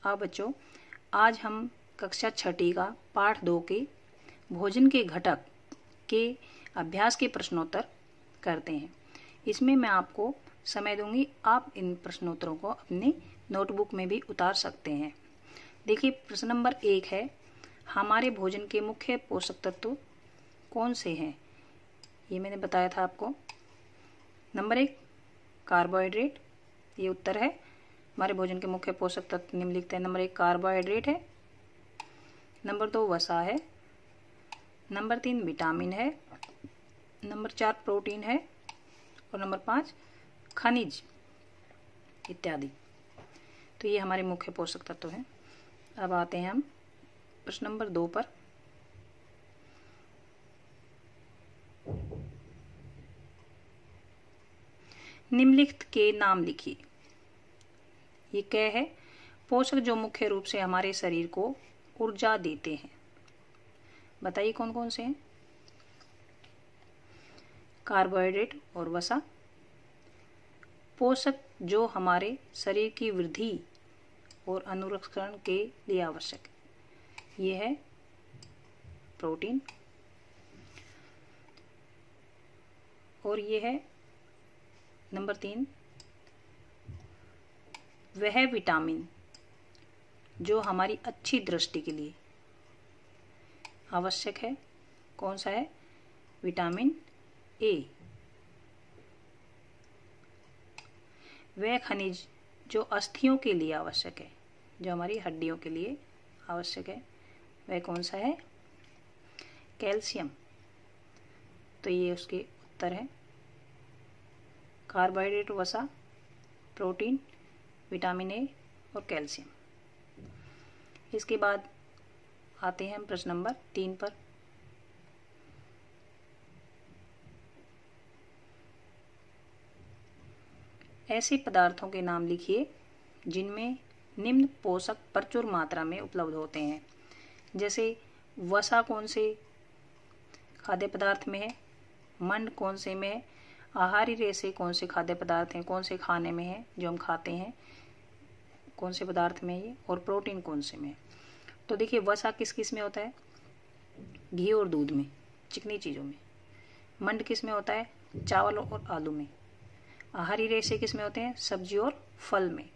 अब बच्चों, आज हम कक्षा 6ठी का पाठ 2 के भोजन के घटक के अभ्यास के प्रश्नोत्तर करते हैं। इसमें मैं आपको समय दूंगी, आप इन प्रश्नोत्तरों को अपनी नोटबुक में भी उतार सकते हैं। देखिए, प्रश्न नंबर 1 है, हमारे भोजन के मुख्य पोषक तत्व कौन से हैं? ये मैंने बताया था आपको। नंबर 1 कार्बोहाइड्रेट, ये उत्तर है। हमारे भोजन के मुख्य पोषक तत्व निम्नलिखित है। नंबर 1 कार्बोहाइड्रेट है। नंबर 2 वसा है। नंबर 3 विटामिन है। नंबर 4 प्रोटीन है। और नंबर 5 खनिज इत्यादि। तो ये हमारे मुख्य पोषक तत्व हैं। अब आते हैं हम प्रश्न नंबर 2 पर। निम्नलिखित के नाम लिखिए। ये क्या है? पोषक जो मुख्य रूप से हमारे शरीर को ऊर्जा देते हैं। बताइए कौन कौन से हैं? कार्बोहाइड्रेट और वसा। पोषक जो हमारे शरीर की वृद्धि और अनुरक्षण के लिए आवश्यक है, ये है प्रोटीन। और ये है नंबर 3 वह विटामिन जो हमारी अच्छी दृष्टि के लिए आवश्यक है। कौन सा है? Vitamin A. वह खनिज जो अस्थियों के लिए आवश्यक है, जो हमारी हड्डियों के लिए आवश्यक है, वह कौन सा है? कैल्शियम। तो ये उसके उत्तर है। कार्बोहाइड्रेट, वसा, प्रोटीन, विटामिन ए और कैल्शियम। इसके बाद आते हैं हम प्रश्न नंबर 3 पर। ऐसे पदार्थों के नाम लिखिए जिनमें निम्न पोषक प्रचुर मात्रा में उपलब्ध होते हैं। जैसे वसा कौन से खाद्य पदार्थ में है, मंड कौन से में है, आहारी रेशे कौन से खाद्य पदार्थ हैं, कौन से खाने में है जो हम खाते हैं, कौन से पदार्थ में ये, और प्रोटीन कौन से में है। तो देखिए, वसा किस किस में होता है? घी और दूध में, चिकनी चीज़ों में। मंड किस में होता है? चावल और आलू में। आहारी रेशे किस में होते हैं? सब्जी और फल में।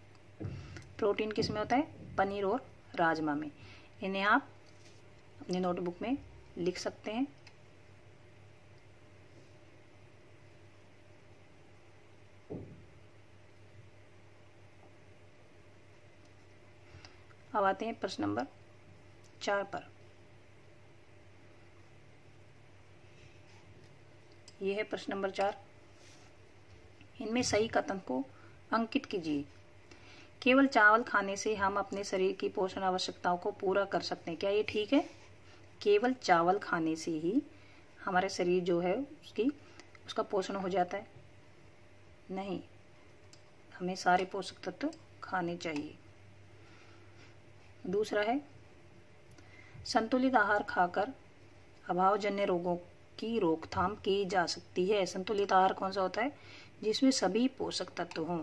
प्रोटीन किस में होता है? पनीर और राजमा में। इन्हें आप अपनी नोटबुक में लिख सकते हैं। अब आते हैं प्रश्न नंबर 4 पर। यह है प्रश्न नंबर 4। इनमें सही कथन को अंकित कीजिए। केवल चावल खाने से हम अपने शरीर की पोषण आवश्यकताओं को पूरा कर सकते हैं। क्या ये ठीक है? केवल चावल खाने से ही हमारा शरीर जो है उसका पोषण हो जाता है? नहीं, हमें सारे पोषक तत्व खाने चाहिए। दूसरा है, संतुलित आहार खाकर अभावजन्य रोगों की रोकथाम की जा सकती है। संतुलित आहार कौन सा होता है? जिसमें सभी पोषक तत्व हों।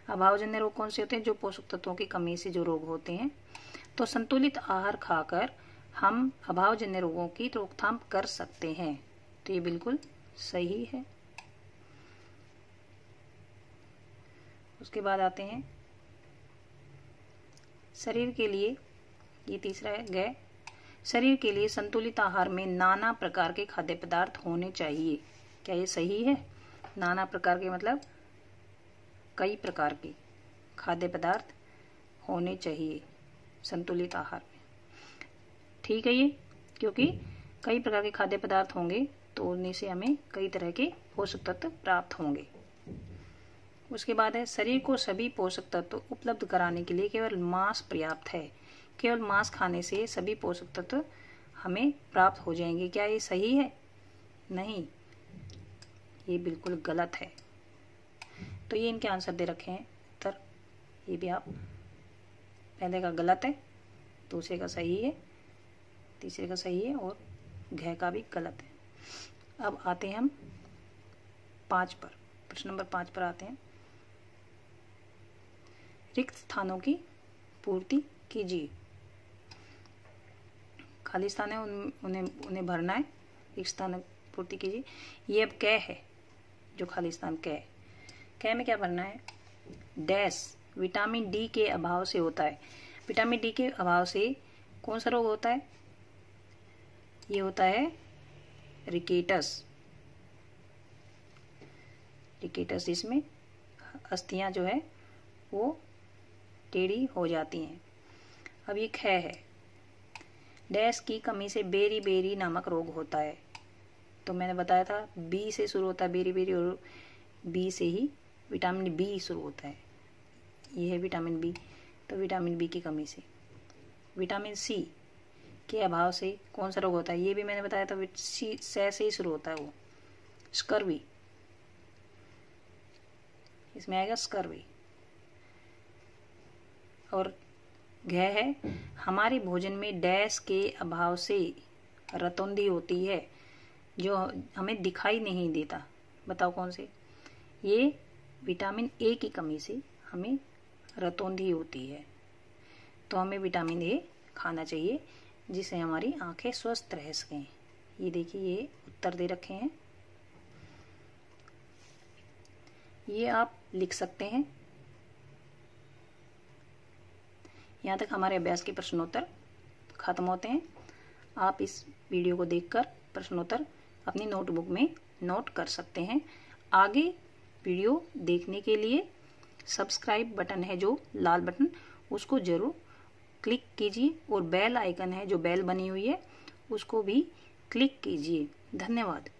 अभावजन्य रोग कौन से होते हैं? जो पोषक तत्वों की कमी से जो रोग होते हैं। तो संतुलित आहार खाकर हम अभावजन्य रोगों की रोकथाम कर सकते हैं। तो ये बिल्कुल सही है। उसके बाद आते हैं शरीर के लिए, ये तीसरा है गय। शरीर के लिए संतुलित आहार में नाना प्रकार के खाद्य पदार्थ होने चाहिए। क्या ये सही है? नाना प्रकार के मतलब कई प्रकार के खाद्य पदार्थ होने चाहिए संतुलित आहार में। ठीक है ये, क्योंकि कई प्रकार के खाद्य पदार्थ होंगे तो उनमें से हमें कई तरह के पोषक तत्व प्राप्त होंगे। उसके बाद है, शरीर को सभी पोषक तत्व उपलब्ध कराने के लिए केवल मांस पर्याप्त है। केवल मांस खाने से सभी पोषक तत्व हमें प्राप्त हो जाएंगे। क्या ये सही है? नहीं, ये बिल्कुल गलत है। तो ये इनके आंसर दे रखे हैं उत्तर। ये भी आप, पहले का गलत है, दूसरे का सही है, तीसरे का सही है और घ का भी गलत है। अब आते हैं हम 5 पर। प्रश्न नंबर 5 पर आते हैं। रिक्त स्थानों की पूर्ति कीजिए। खाली स्थान है उन्हें भरना है, एक स्थान पूर्ति कीजिए। ये अब कै है, जो खाली स्थान कै में क्या भरना है? डैश विटामिन डी के अभाव से होता है। विटामिन डी के अभाव से कौन सा रोग होता है? ये होता है रिकेटस। रिकेटस, जिसमें अस्थियां जो है वो टेढ़ी हो जाती हैं। अब ये ख है, डैश की कमी से बेरी बेरी नामक रोग होता है। तो मैंने बताया था बी से शुरू होता है बेरी बेरी, और बी से ही विटामिन बी शुरू होता है। ये है विटामिन बी, तो विटामिन बी की कमी से। विटामिन सी के अभाव से कौन सा रोग होता है? ये भी मैंने बताया था, सी से ही शुरू होता है वो, स्कर्वी। इसमें आएगा स्कर्वी। और घ है, हमारे भोजन में डैश के अभाव से रतौंधी होती है, जो हमें दिखाई नहीं देता। बताओ कौन से? ये विटामिन ए की कमी से हमें रतौंधी होती है। तो हमें विटामिन ए खाना चाहिए, जिससे हमारी आंखें स्वस्थ रह सकें। ये देखिए, ये उत्तर दे रखे हैं, ये आप लिख सकते हैं। यहाँ तक हमारे अभ्यास के प्रश्नोत्तर खत्म होते हैं। आप इस वीडियो को देखकर प्रश्नोत्तर अपनी नोटबुक में नोट कर सकते हैं। आगे वीडियो देखने के लिए सब्सक्राइब बटन है, जो लाल बटन, उसको जरूर क्लिक कीजिए, और बेल आइकन है जो बेल बनी हुई है उसको भी क्लिक कीजिए। धन्यवाद।